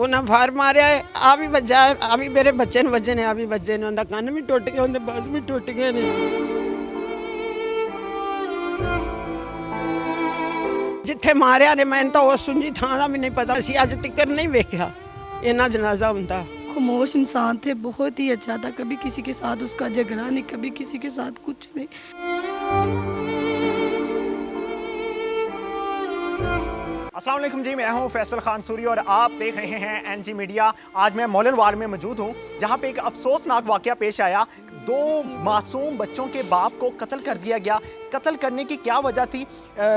उन्हें फार मारिया है, आ भी बजा है, आ भी मेरे बच्चे ने वजे ने, आ भी बजे ने, उनका कन्न भी टुट गया, उनके बस भी टुट गए ने। जिथे मारिया ने मैंने तो उस सुंजी थां दा भी नहीं पता, असीं अज तक नहीं वेख्या इन्ना जनाजा हुंदा। खामोश इंसान थे, बहुत ही अच्छा था, कभी किसी के साथ उसका झगड़ा नहीं, कभी किसी के साथ कुछ नहीं। अस्सलाम वालेकुम जी, मैं हूं फैसल खान सूरी और आप देख रहे हैं एनजी मीडिया। आज मैं मौलन वार्ड में मौजूद हूं जहां पे एक अफसोसनाक वाकया पेश आया। 2 मासूम बच्चों के बाप को कत्ल कर दिया गया। कत्ल करने की क्या वजह थी?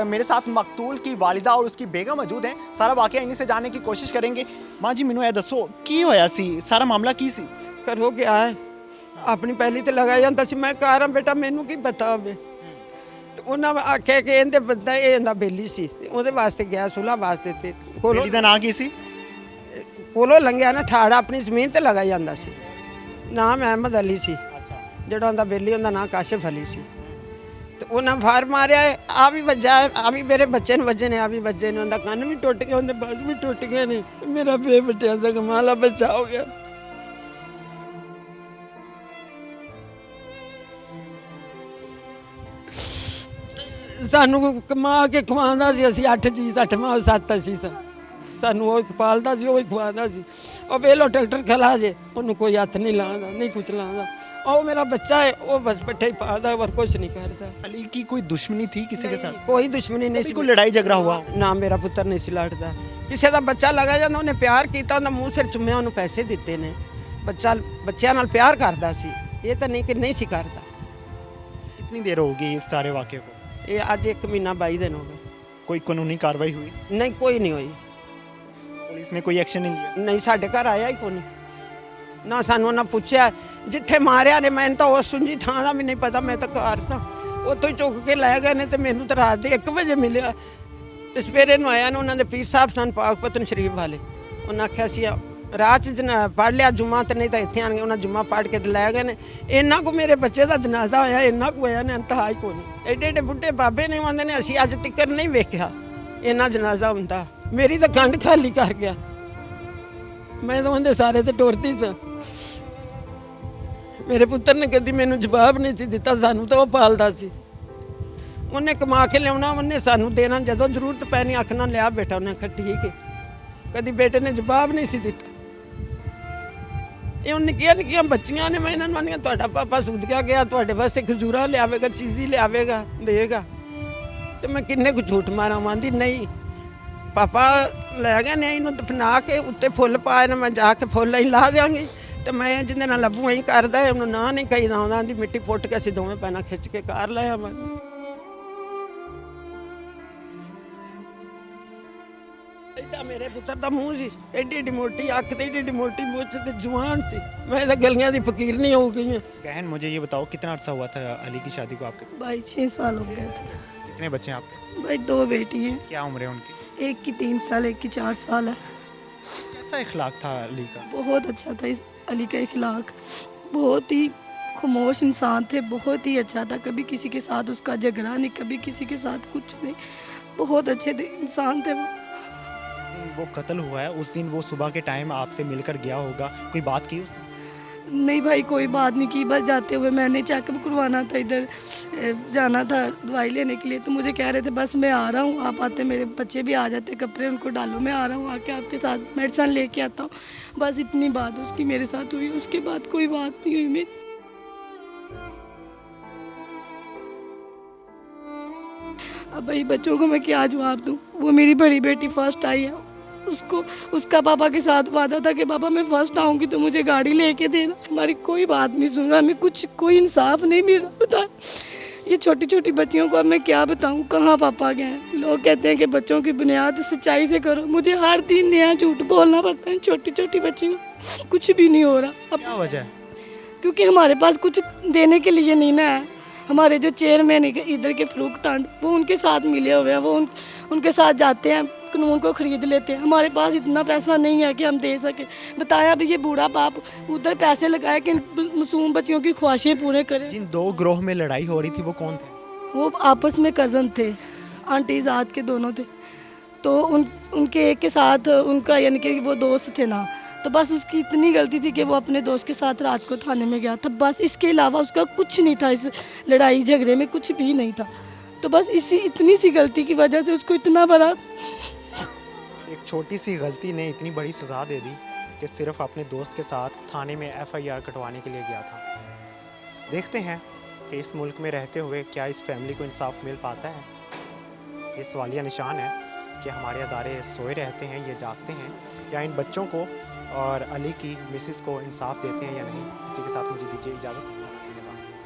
मेरे साथ मकतूल की वालिदा और उसकी बेगम मौजूद हैं। सारा वाकया इन्हीं से जानने की कोशिश करेंगे। माँ जी मैनू दसो की होया सी, सारा मामला की सी? करो क्या है, अपनी पहली तो लगाई जाता सी, मैं घर हाँ बेटा, मैनू की पता होवे। उन्होंने आख्या कि इहदे बंदा ये बेली सी, ਉਹਦੇ वास्ते गया सुलह वास्ते। ते कोलों बेली दा नाम की सी? कोलों लंघिया ना ठाड़ा अपनी जमीन ते लगा जांदा सी। नाम अहमद अली सी, ਜਿਹੜਾ ਉਹਦਾ बेली ਉਹਦਾ नाम काशिफ अली सी। ਤੇ ਉਹਨਾਂ ਫਾਰ ਮਾਰਿਆ ਹੈ, ਆ ਵੀ ਵੱਜਾ ਹੈ, ਆ ਵੀ ਮੇਰੇ ਬੱਚੇ ਨੂੰ ਵੱਜੇ ਨੇ, ਆ ਵੀ ਵੱਜੇ ਨੇ, ਉਹਦਾ ਕੰਨ ਵੀ ਟੁੱਟ ਗਿਆ, ਉਹਦੇ ਬਸ ਵੀ ਟੁੱਟ ਗਏ ਨੇ। ਮੇਰਾ ਬੇਬਟਿਆ ਦਾ ਕਮਾਲਾ ਬੱਚਾ ਹੋ ਗਿਆ। ਸਾਨੂੰ ਕਮਾ ਕੇ ਖਵਾਉਂਦਾ ਸੀ, ਅਸੀਂ 8 ਜੀ 8ਵਾਂ 7 ਅਸੀਂ ਸਾਨੂੰ ਉਹ ਪਾਲਦਾ ਸੀ, ਉਹ ਹੀ ਖਵਾਉਂਦਾ ਸੀ। ਉਹ ਵੇਲੋ ਟਰੈਕਟਰ ਖਲਾ ਜੇ, ਉਹਨੂੰ ਕੋਈ ਹੱਥ ਨਹੀਂ ਲਾਉਂਦਾ, ਨਹੀਂ ਕੁਛ ਲਾਉਂਦਾ। ਉਹ मेरा बच्चा है, वो बस पट्टे ही पाता है और कुछ नहीं करता। अली की कोई दुश्मनी थी किसी के साथ? कोई दुश्मनी नहीं, कोई लड़ाई झगड़ा हुआ? ना मेरा पुत्र नहीं सी लड़दा। किसी का बच्चा लगा जाता, उन्हें प्यार किया, उन्हें मूँह सिर चुम्या, उन्हें पैसे दिते ने। बच्चा बच्चों नाल प्यार करता सी, ये तो नहीं कि नहीं सी करता। कितनी देर होगी इस सारे वाक़े को? ये अज 1 महीना 22 दिन हो गए। कोई कानूनी कार्रवाई हुई? नहीं, कोई नहीं हुई। पुलिस ने कोई एक्शन नहीं लिया? नहीं, साढ़े घर आया ही कोई ना, सानू ना पूछया। जिथे मारिया ने मैंने तो उस सुंजी थां दा भी नहीं पता, मैं तो घर सा, उत्थों चुक के लै गए ने। तो मैनू तो रात के 1 बजे मिलिया, तो सवेरे नूं आया ने उन्होंने पीर साहब सन पाकपतन शरीफ वाले। उन्हें आख्या सी रात च पढ़ लिया जुम्मा, तो नहीं तो इत्थे आन गए। उन्हें जुम्मा पढ़ के लै गए ने। इन्ना को मेरे बच्चे का जनाजा होया, इन्ना को होया ने इंतहा ही कोई नहीं। एडे एडे बुढ़े बाबे ने आंदे ने, असीं अज तक नहीं वेख्या इन्ना जनाजा हुंदा। मेरी तो गंढ खाली कर गया, मैं तो उन्हें सारे तो टुरती सा। मेरे पुत्र ने कभी मैनू जवाब नहीं सी दिता, सानू तो वह पालदा सी। उन्हें कमा के लिया, उन्हें सानू देना, जदों जरूरत पैनी आखना लिया बेटा, उन्हें आखा ठीक है। कभी बेटे ने जवाब नहीं सी दिता। ये निक्कियां निक्कियां बच्चियां ने, मैं इन्होंने आनी तुहाडा पापा सुधिया गया, तुहाडे वास्ते खजूरा लियावेगा, चीज़ी लियावेगा, देगा। तो मैं किन्ने को झूठ मारा, मांदी नहीं पापा लै गए ने, इन्हूं दफना के उत्ते फुल पाए ने, मैं जाके फुल ही ला देंगी। तो मैं जिंदे नाल लभू ही करदा है, उन्होंने ना नहीं कही आउंदा, आंदी मिट्टी पुट के असीं दोवें पैना खिच के कार ले आवांगे। एडा मेरे पुत्र दा मूँह सी, एडी एडी मोटी अख ते एडी एडी मोटी मुछ ते जवान सी। मैं तो गलियां दी फकीर नहीं हो गई हूं। बहन मुझे ये बताओ, कितना अर्सा हुआ था अली की शादी को आपके साथ? भाई 6 साल हो गए थे। कितने बच्चे हैं आपके? भाई 2 बेटी हैं। क्या उम्र है उनकी? एक की 3 साल, एक की 4 साल है। कैसा इखलाक था अली का? बहुत अच्छा था इस अली का इखलाक, बहुत ही खामोश इंसान थे, बहुत ही अच्छा था, कभी किसी के साथ उसका झगड़ा नहीं, कभी किसी के साथ कुछ नहीं, बहुत अच्छे थे इंसान थे वो। वो कत्ल हुआ है उस दिन वो सुबह के टाइम आपसे मिलकर गया होगा, कोई बात की उसने? नहीं भाई, कोई बात नहीं की। बस जाते हुए मैंने चेकअप करवाना था, इधर जाना था दवाई लेने के लिए, तो मुझे कह रहे थे बस मैं आ रहा हूँ, आप आते, मेरे बच्चे भी आ जाते, कपड़े उनको डालो, मैं आ रहा हूँ, आके आपके साथ मेडिसिन लेके आता हूँ। बस इतनी बात उसकी मेरे साथ हुई, उसके बाद कोई बात नहीं हुई मेरी। अब भाई बच्चों को मैं क्या जवाब दूँ? वो मेरी बड़ी बेटी फर्स्ट आई है, उसको उसका पापा के साथ वादा था कि पापा मैं फर्स्ट आऊँगी तो मुझे गाड़ी लेके देना। हमारी कोई बात नहीं सुन रहा, हमें कुछ कोई इंसाफ नहीं मिल रहा। बता, ये छोटी छोटी बच्चियों को अब मैं क्या बताऊँ, कहाँ पापा गए हैं? लोग कहते हैं कि बच्चों की बुनियाद सच्चाई से करो, मुझे हर दिन नया झूठ बोलना पड़ता है। छोटी छोटी बच्चियों कुछ भी नहीं हो रहा। अब क्या वजह है? क्योंकि हमारे पास कुछ देने के लिए नहीं ना है। हमारे जो चेयरमैन इधर के फरूक टांड, वो उनके साथ मिले हुए हैं, वो उनके साथ जाते हैं, कानून को ख़रीद लेते हैं। हमारे पास इतना पैसा नहीं है कि हम दे सके। बताया अभी ये बूढ़ा बाप उधर पैसे लगाए कि मासूम बच्चियों की ख्वाहिशें पूरे करें। जिन 2 ग्रोह में लड़ाई हो रही थी वो कौन थे? वो आपस में कज़न थे, आंटी ज़ात के दोनों थे। तो उनके एक के साथ उनका यानी कि वो दोस्त थे ना, तो बस उसकी इतनी गलती थी कि वो अपने दोस्त के साथ रात को थाने में गया था, बस इसके अलावा उसका कुछ नहीं था, इस लड़ाई झगड़े में कुछ भी नहीं था। तो बस इतनी सी गलती की वजह से उसको इतना बड़ा, एक छोटी सी गलती ने इतनी बड़ी सज़ा दे दी कि सिर्फ अपने दोस्त के साथ थाने में FIR कटवाने के लिए गया था। देखते हैं कि इस मुल्क में रहते हुए क्या इस फैमिली को इंसाफ मिल पाता है। ये सवालिया निशान है कि हमारे अदारे सोए रहते हैं, ये जागते हैं, या इन बच्चों को और अली की मिसिस को इंसाफ देते हैं या नहीं। इसी के साथ मुझे दीजिए इजाज़त।